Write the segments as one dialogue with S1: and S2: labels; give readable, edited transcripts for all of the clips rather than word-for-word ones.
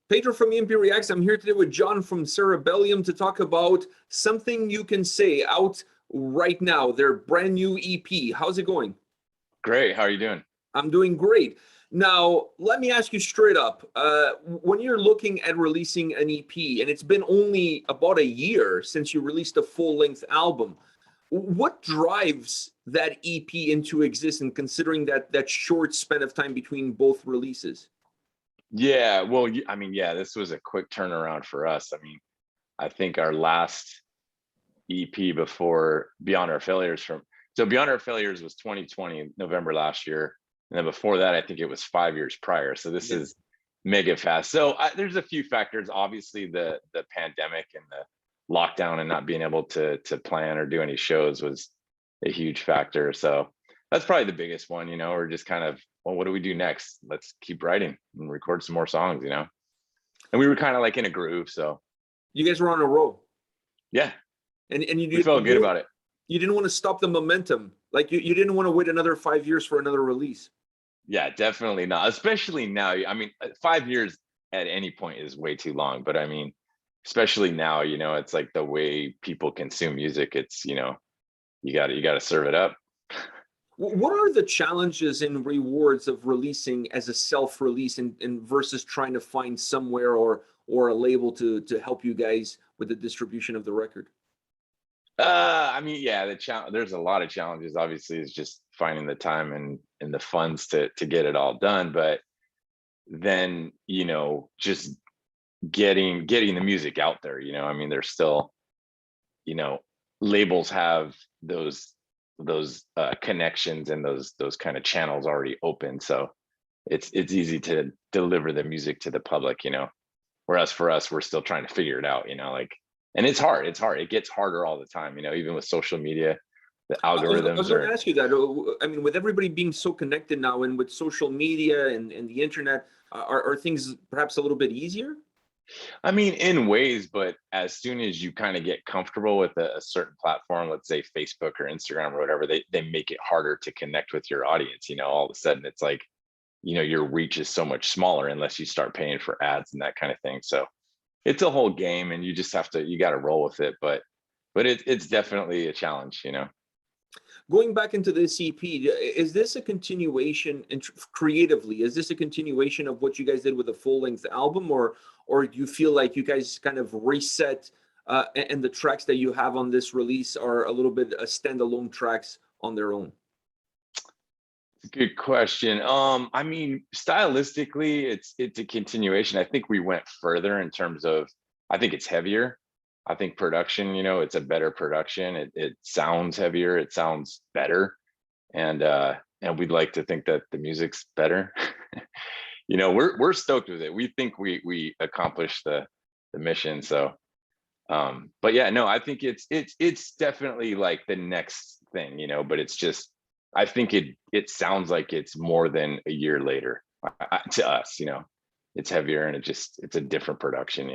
S1: Pedro from A&P-Reacts. I'm here today with John from Cerebellion to talk about Something You Can Say, out right now, their brand new EP. How's it going?
S2: Great. How are you doing?
S1: I'm doing great. Now, let me ask you straight up, when you're looking at releasing an EP, and it's been only about a year since you released a full-length album, what drives that EP into existence, considering that short span of time between both releases?
S2: Yeah, well, yeah, this was a quick turnaround for us. I think our last EP before Beyond Our Failures Beyond Our Failures was 2020, November last year. And then before that, I think it was 5 years prior. So this is mega fast. So there's a few factors. Obviously, the pandemic and the lockdown and not being able to plan or do any shows was a huge factor. So that's probably the biggest one. We're just kind of, well, what do we do next? Let's keep writing and record some more songs, And we were kind of like in a groove. So
S1: you guys were on a roll.
S2: Yeah.
S1: And
S2: we felt good about it.
S1: You didn't want to stop the momentum. Like you didn't want to wait another 5 years for another release.
S2: Yeah, definitely not. Especially now. 5 years at any point is way too long. But especially now, it's like the way people consume music. It's, you got to serve it up.
S1: What are the challenges and rewards of releasing as a self-release and versus trying to find somewhere or a label to help you guys with the distribution of the record?
S2: Yeah, there's a lot of challenges. Obviously, it's just finding the time and the funds to get it all done. But then, just getting the music out there, there's still, labels have those connections and those kind of channels already open. So it's easy to deliver the music to the public, whereas for us, we're still trying to figure it out, and it's hard. It gets harder all the time, even with social media, the algorithms.
S1: I was going to ask you that. With everybody being so connected now and with social media and the internet, are things perhaps a little bit easier?
S2: In ways, but as soon as you kind of get comfortable with a certain platform, let's say Facebook or Instagram or whatever, they make it harder to connect with your audience. All of a sudden it's like, your reach is so much smaller unless you start paying for ads and that kind of thing. So it's a whole game and you just you got to roll with it. But it's definitely a challenge,
S1: Going back into this EP, is this a continuation creatively? Is this a continuation of what you guys did with a full-length album, or do you feel like you guys kind of reset and the tracks that you have on this release are a little bit standalone tracks on their own?
S2: Good question. Stylistically, it's a continuation. I think we went further in terms of, I think it's heavier. I think production, it's a better production. It sounds heavier. It sounds better. And we'd like to think that the music's better. We're stoked with it. We think we accomplished the mission. So, but yeah, no, I think it's definitely like the next thing, but it's just, I think it sounds like it's more than a year later to us, it's heavier and it's a different production,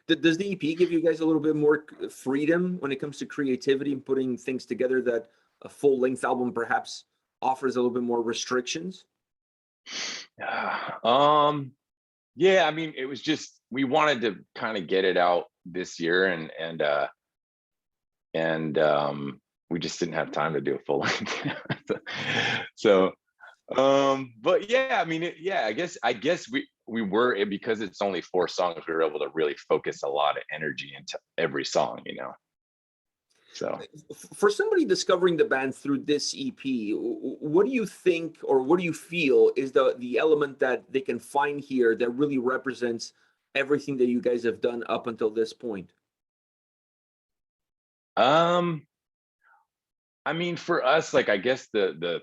S1: Does the EP give you guys a little bit more freedom when it comes to creativity and putting things together that a full-length album perhaps offers a little bit more restrictions?
S2: Yeah, it was just, we wanted to kind of get it out this year and we just didn't have time to do a full length. So, but yeah, I guess we were, because it's only 4 songs, we were able to really focus a lot of energy into every song, So
S1: for somebody discovering the band through this EP, what do you think, or what do you feel is the element that they can find here that really represents everything that you guys have done up until this point?
S2: For us, like, I guess the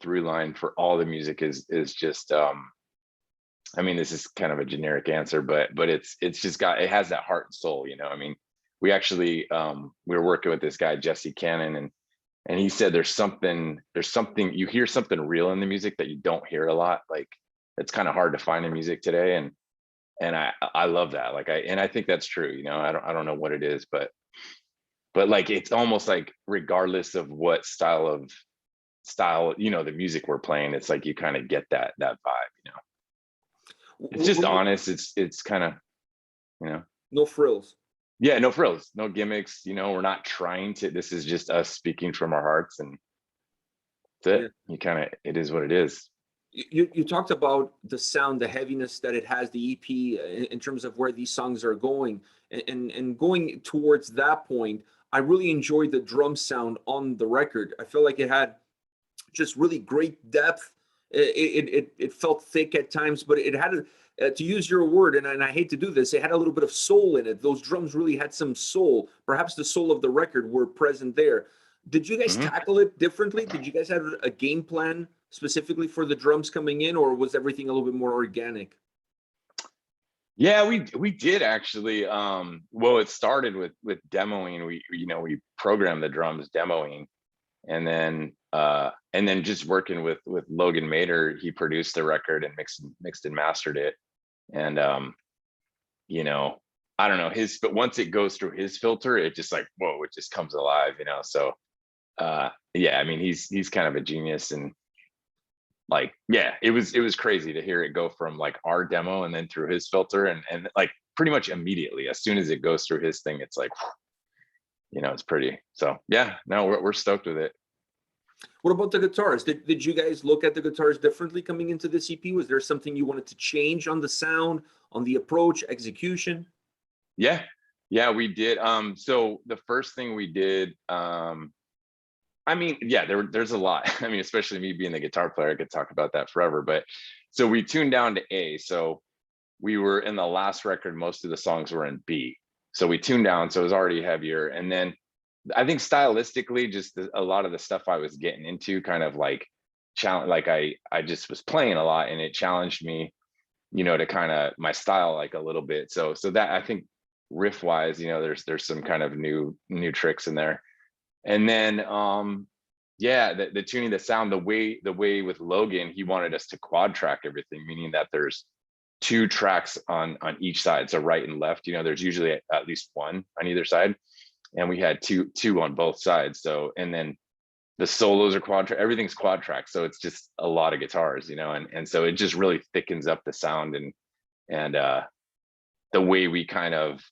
S2: through line for all the music is just, this is kind of a generic answer, but it's just it has that heart and soul, we actually, we were working with this guy, Jesse Cannon, and he said, there's something, you hear something real in the music that you don't hear a lot. Like, it's kind of hard to find in music today. And I love that. Like, I think that's true. I don't know what it is, but like, it's almost like regardless of what style, the music we're playing, it's like you kind of get that vibe, It's just
S1: When you,
S2: honest. It's kind of, you know,
S1: no frills.
S2: yeah, no frills, no gimmicks. You know, we're not trying to. This is just us speaking from our hearts, and that's
S1: Yeah.
S2: it. You kind of, it is what it is.
S1: You talked about the sound, the heaviness that it has, the EP in terms of where these songs are going, and going towards that point. I really enjoyed the drum sound on the record. I feel like it had just really great depth. It felt thick at times, but it had to use your word, and I hate to do this, it had a little bit of soul in it. Those drums really had some soul. Perhaps the soul of the record were present there. Did you guys
S2: Mhm.
S1: tackle it differently? Did you guys have a game plan specifically for the drums coming in, or was everything a little bit more organic?
S2: Yeah, we did actually. Well, it started with demoing. We programmed the drums demoing, and then just working with Logan Mader. He produced the record and mixed and mastered it. And you know, I don't know his, but once it goes through his filter, it just like, whoa, it just comes alive, you know. So yeah, I mean, he's kind of a genius. And like, yeah, it was crazy to hear it go from like our demo and then through his filter, and like pretty much immediately as soon as it goes through his thing, it's like, you know, it's pretty. So yeah, no, we're stoked with it.
S1: What about the guitars? Did you guys look at the guitars differently coming into this EP? Was there something you wanted to change on the sound, on the approach, execution?
S2: Yeah, yeah, we did. So the first thing we did, I mean, yeah, there's a lot. I mean, especially me being the guitar player, I could talk about that forever. But so we tuned down to A. So we were in the last record, most of the songs were in B. So we tuned down, so it was already heavier. And then I think stylistically, just a lot of the stuff I was getting into kind of like challenge, like I just was playing a lot, and it challenged me, you know, to kind of my style like a little bit. So that, I think, riff wise, you know, there's some kind of new tricks in there. And then yeah, the tuning, the sound, the way with Logan, he wanted us to quad track everything, meaning that there's two tracks on each side, so right and left. You know, there's usually at least one on either side, and we had two on both sides. So, and then the solos are quad track, everything's quad track, so it's just a lot of guitars, you know. And so it just really thickens up the sound. And the way we kind of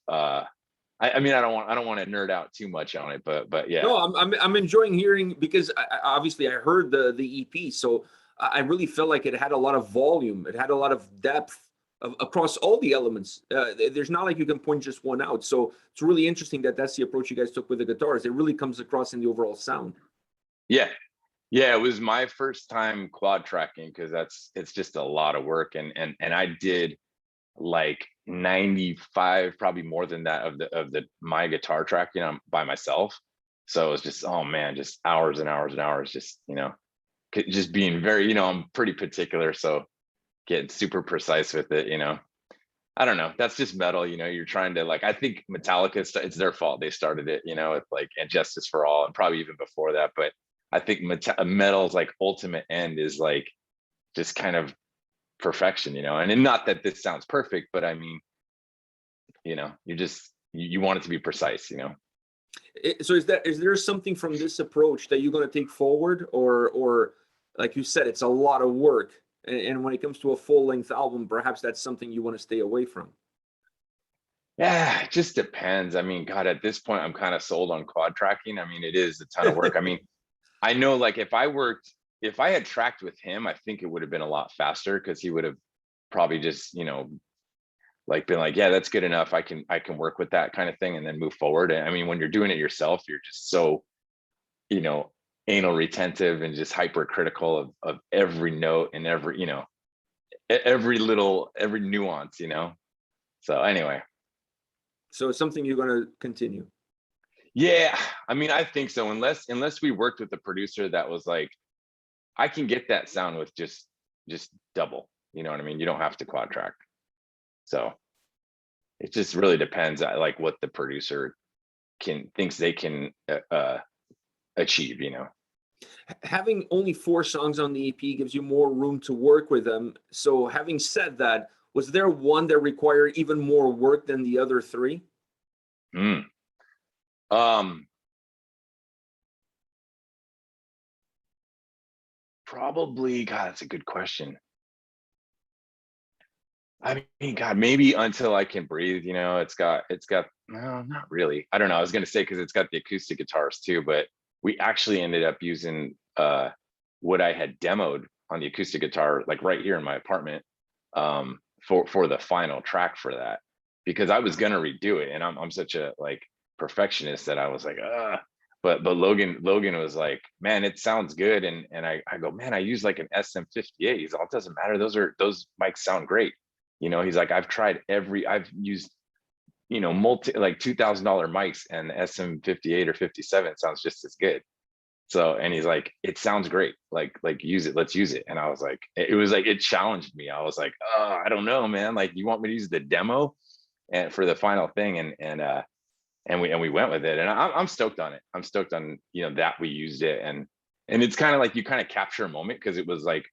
S2: I mean, I don't want to nerd out too much on it, but yeah.
S1: No, I'm enjoying hearing, because obviously I heard the EP, so I really felt like it had a lot of volume. It had a lot of depth across all the elements. There's not like you can point just one out. So it's really interesting that that's the approach you guys took with the guitars. It really comes across in the overall sound.
S2: Yeah, yeah, it was my first time quad tracking, because it's just a lot of work. And I did like 95, probably more than that, of the my guitar track, you know, by myself. So it was just, oh man, just hours and hours and hours, just, you know, just being very, you know, I'm pretty particular, so getting super precise with it, you know. I don't know, that's just metal, you know. You're trying to, like, I think Metallica, it's their fault, they started it, you know, with like and Justice for All, and probably even before that. But I think metal's like ultimate end is like just kind of perfection, you know. And not that this sounds perfect, but I mean, you know, you want it to be precise, you know.
S1: So is there something from this approach that you're going to take forward, or like you said, it's a lot of work, and when it comes to a full length album, perhaps that's something you want to stay away from?
S2: Yeah, it just depends. I mean, God, at this point, I'm kind of sold on quad tracking. I mean, it is a ton of work. I mean, I know, like, if I had tracked with him, I think it would have been a lot faster, because he would have probably just, you know, like been like, yeah, that's good enough. I can work with that kind of thing, and then move forward. And I mean, when you're doing it yourself, you're just so, you know, anal retentive and just hypercritical of every note and every, you know, every nuance, you know. So anyway,
S1: So it's something you're going to continue.
S2: yeah, I mean, I think so. Unless we worked with a producer that was like, I can get that sound with just double. You know what I mean? You don't have to quad track. So it just really depends, like what the producer thinks they can achieve. You know?
S1: Having only 4 songs on the EP gives you more room to work with them. So having said that, was there one that required even more work than the other 3?
S2: Mm. Um, Probably. God, that's a good question. I mean, God, maybe Until I Can Breathe, you know, it's got, no, not really. I don't know. I was going to say, cause it's got the acoustic guitars too, but we actually ended up using, what I had demoed on the acoustic guitar, like right here in my apartment, for the final track for that, because I was going to redo it. And I'm such a like perfectionist that I was like, but Logan was like, man, it sounds good. And I go, man, I use like an SM58. He's all, it doesn't matter. Those mics sound great. You know, he's like, I've used, you know, like $2,000 mics, and the SM58 or 57 sounds just as good. So, and he's like, it sounds great. Like use it, let's use it. And I was like, it was like, it challenged me. I was like, oh, I don't know, man. Like, you want me to use the demo and for the final thing? And we went with it. And I'm stoked on it. I'm stoked on, you know, that we used it. And it's kind of like, you kind of capture a moment, because it was like,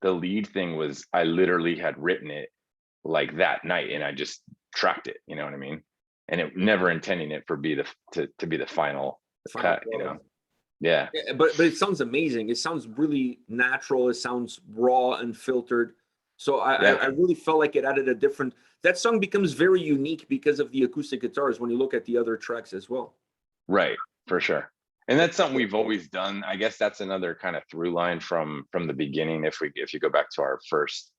S2: the lead thing was, I literally had written it like that night, and I just tracked it, you know what I mean? And it never intending it to be the final
S1: The final
S2: cut, you know?
S1: product.
S2: Yeah.
S1: Yeah, but it sounds amazing. It sounds really natural. It sounds raw and filtered. So I
S2: Yeah.
S1: really felt like it added a different. That song becomes very unique because of the acoustic guitars when you look at the other tracks as well.
S2: Right. For sure. And that's something we've always done. I guess that's another kind of through line from the beginning. If you go back to our first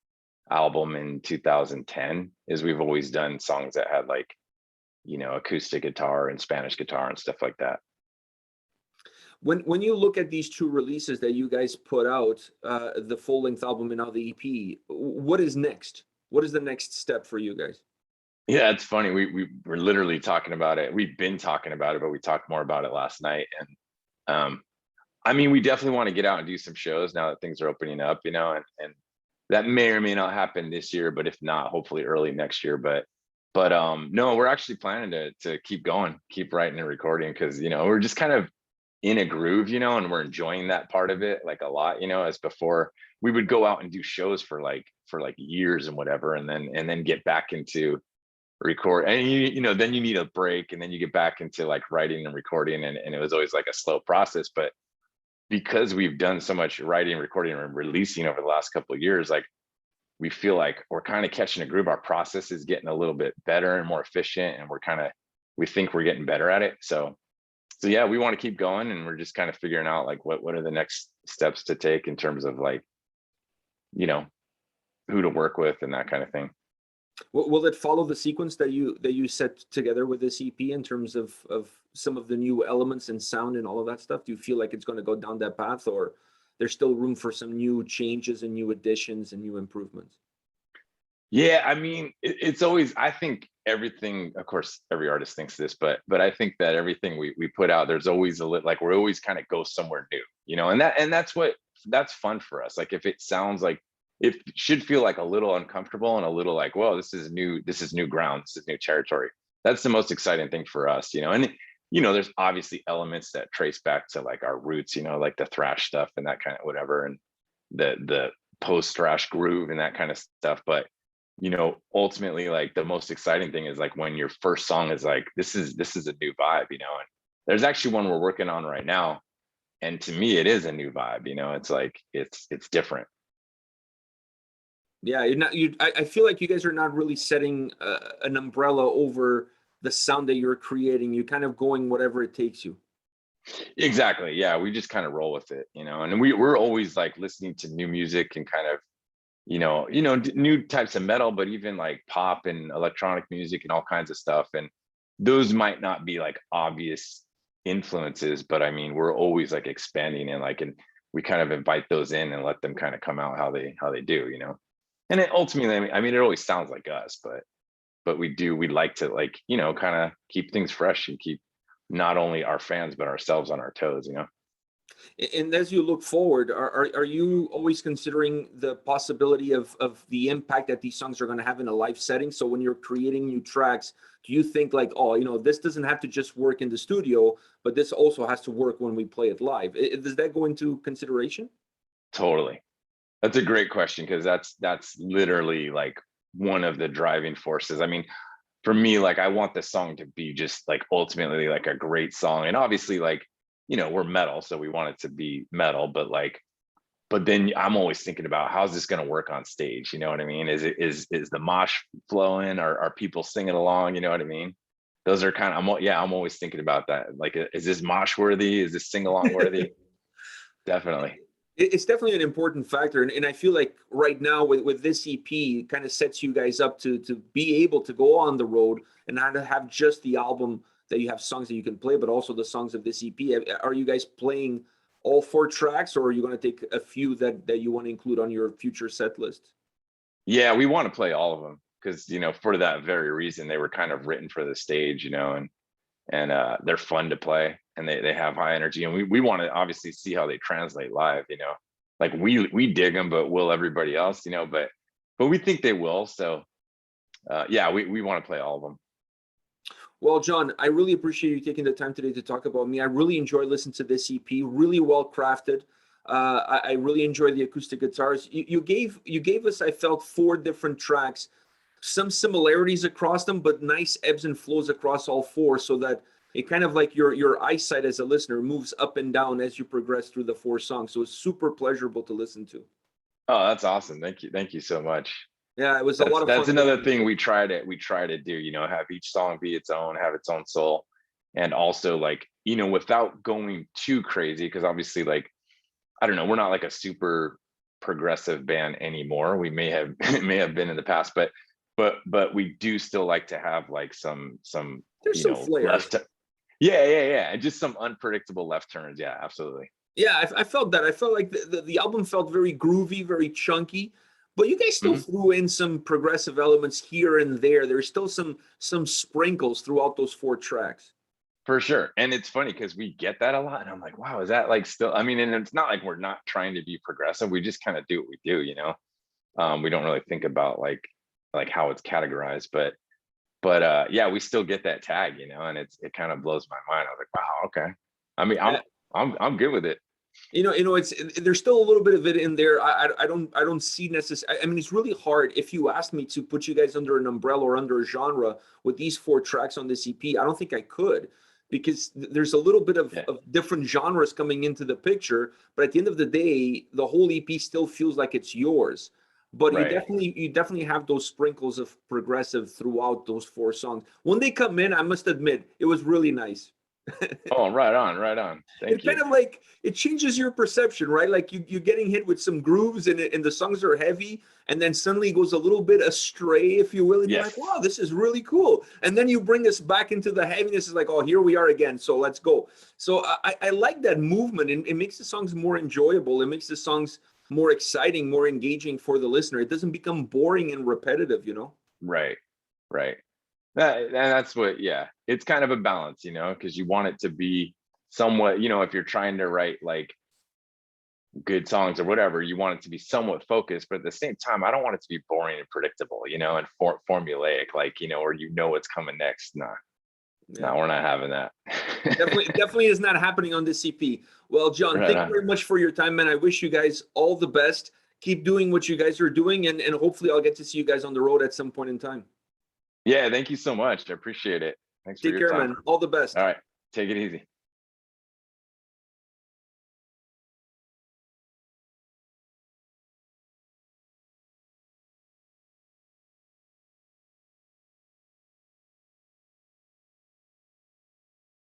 S2: album in 2010, is we've always done songs that had like, you know, acoustic guitar and Spanish guitar and stuff like that.
S1: When you look at these two releases that you guys put out, the full length album and now the EP, what is next? What is the next step for you guys?
S2: Yeah, it's funny. We were literally talking about it. We've been talking about it, but we talked more about it last night. And I mean, we definitely want to get out and do some shows now that things are opening up, you know, and that may or may not happen this year, but if not, hopefully early next year. But no, we're actually planning to keep going, keep writing and recording, because, you know, we're just kind of in a groove, you know, and we're enjoying that part of it like a lot, you know. As before, we would go out and do shows for like years and whatever, and then get back into record, and you know, then you need a break, and then you get back into like writing and recording, and it was always like a slow process. But because we've done so much writing, recording, and releasing over the last couple of years, like, we feel like we're kind of catching a groove. Our process is getting a little bit better and more efficient, and we think we're getting better at it. So yeah, we want to keep going, and we're just kind of figuring out like what are the next steps to take in terms of like, you know, who to work with and that kind of thing.
S1: Will it follow the sequence that you set together with this EP in terms of some of the new elements and sound and all of that stuff? Do you feel like it's going to go down that path, or there's still room for some new changes and new additions and new improvements?
S2: Yeah, I mean, it's always, I think everything, of course, every artist thinks this, but I think that everything we put out, there's always like, we're always kind of go somewhere new, you know, and that's fun for us. Like, if it sounds like, it should feel like a little uncomfortable and a little like, well, this is new ground, this is new territory. That's the most exciting thing for us, you know. And you know, there's obviously elements that trace back to like our roots, you know, like the thrash stuff and that kind of whatever, and the post thrash groove and that kind of stuff. But you know, ultimately, like, the most exciting thing is like when your first song is like, this is a new vibe, you know. And there's actually one we're working on right now, and to me, it is a new vibe, you know. It's like, it's different.
S1: Yeah, you're not. I feel like you guys are not really setting an umbrella over the sound that you're creating. You're kind of going whatever it takes you.
S2: Exactly. Yeah, we just kind of roll with it, you know. And we're always like listening to new music and kind of, new types of metal, but even like pop and electronic music and all kinds of stuff. And those might not be like obvious influences, but I mean, we're always like expanding and we kind of invite those in and let them kind of come out how they do, you know. And it ultimately, I mean, it always sounds like us, but we like to, like, you know, kind of keep things fresh and keep not only our fans but ourselves on our toes, you know.
S1: And as you look forward, are you always considering the possibility of the impact that these songs are going to have in a live setting? So when you're creating new tracks, do you think like, oh, you know, this doesn't have to just work in the studio, but this also has to work when we play it live? Does that go into consideration?
S2: Totally. That's a great question, because that's literally like one of the driving forces. I mean, for me, like, I want the song to be just like ultimately like a great song. And obviously, like, you know, we're metal, so we want it to be metal, but like, but then I'm always thinking about how's this going to work on stage? You know what I mean? Is the mosh flowing? Are people singing along? You know what I mean? Those are kind of, I'm always thinking about that. Like, is this mosh worthy? Is this sing along worthy? Definitely.
S1: It's definitely an important factor, and I feel like right now with this EP, it kind of sets you guys up to be able to go on the road and not to have just the album that you have songs that you can play, but also the songs of this EP. Are you guys playing all 4 tracks, or are you going to take a few that you want to include on your future set list?
S2: Yeah, we want to play all of them because, you know, for that very reason, they were kind of written for the stage, you know, and they're fun to play, and they have high energy, and we want to obviously see how they translate live, you know, like we dig them, but will everybody else, you know, but we think they will. So yeah, we want to play all of them.
S1: Well, John, I really appreciate you taking the time today to talk about me. I really enjoyed listening to this EP, really well crafted. I really enjoy the acoustic guitars. You gave us, I felt, 4 different tracks, some similarities across them, but nice ebbs and flows across all 4, so that it kind of like your eyesight as a listener moves up and down as you progress through the 4 songs. So it's super pleasurable to listen to.
S2: Oh, that's awesome. Thank you so much.
S1: Yeah, it was a lot of fun.
S2: That's another thing we try to do, you know, have each song be its own, have its own soul, and also, like, you know, without going too crazy, because obviously, like, I don't know, we're not like a super progressive band anymore. We may have been in the past, but we do still like to have like some
S1: There's some flair.
S2: Yeah, and just some unpredictable left turns. Yeah, absolutely.
S1: Yeah, I felt that. I felt like the album felt very groovy, very chunky, but you guys still threw in some progressive elements here and there. There's still some sprinkles throughout those 4 tracks.
S2: For sure. And it's funny because we get that a lot. And I'm like, wow, is that like still, I mean, and it's not like we're not trying to be progressive. We just kind of do what we do, you know? We don't really think about like how it's categorized, but yeah, we still get that tag, you know, and it kind of blows my mind. I was like, wow, okay. I mean, I'm good with it.
S1: You know, it's there's still a little bit of it in there. I don't see necessarily. I mean, it's really hard. If you asked me to put you guys under an umbrella or under a genre with these 4 tracks on this EP, I don't think I could, because there's a little bit of different genres coming into the picture. But at the end of the day, the whole EP still feels like it's yours. But
S2: Right.
S1: you definitely have those sprinkles of progressive throughout those 4 songs. When they come in, I must admit, it was really nice.
S2: Oh, right on. Thank you.
S1: Kind of like it changes your perception, right? Like you're getting hit with some grooves, and the songs are heavy, and then suddenly it goes a little bit astray, if you will, and you're like, wow, this is really cool. And then you bring us back into the heaviness. It's like, oh, here we are again, so let's go. So I like that movement, and it makes the songs more enjoyable. It makes the songs more exciting, more engaging for the listener. It doesn't become boring and repetitive, you know?
S2: Right. That's what, yeah, it's kind of a balance, you know, because you want it to be somewhat, you know, if you're trying to write like good songs or whatever, you want it to be somewhat focused, but at the same time, I don't want it to be boring and predictable, you know, and formulaic, like, you know, or you know what's coming next. No, we're not having that.
S1: definitely is not happening on this EP. Well, John, thank you very much for your time, man. I wish you guys all the best. Keep doing what you guys are doing, and hopefully I'll get to see you guys on the road at some point in time.
S2: Yeah, thank you so much. I appreciate it. Thanks for your time.
S1: Take care, man. All the best.
S2: All right, take it easy.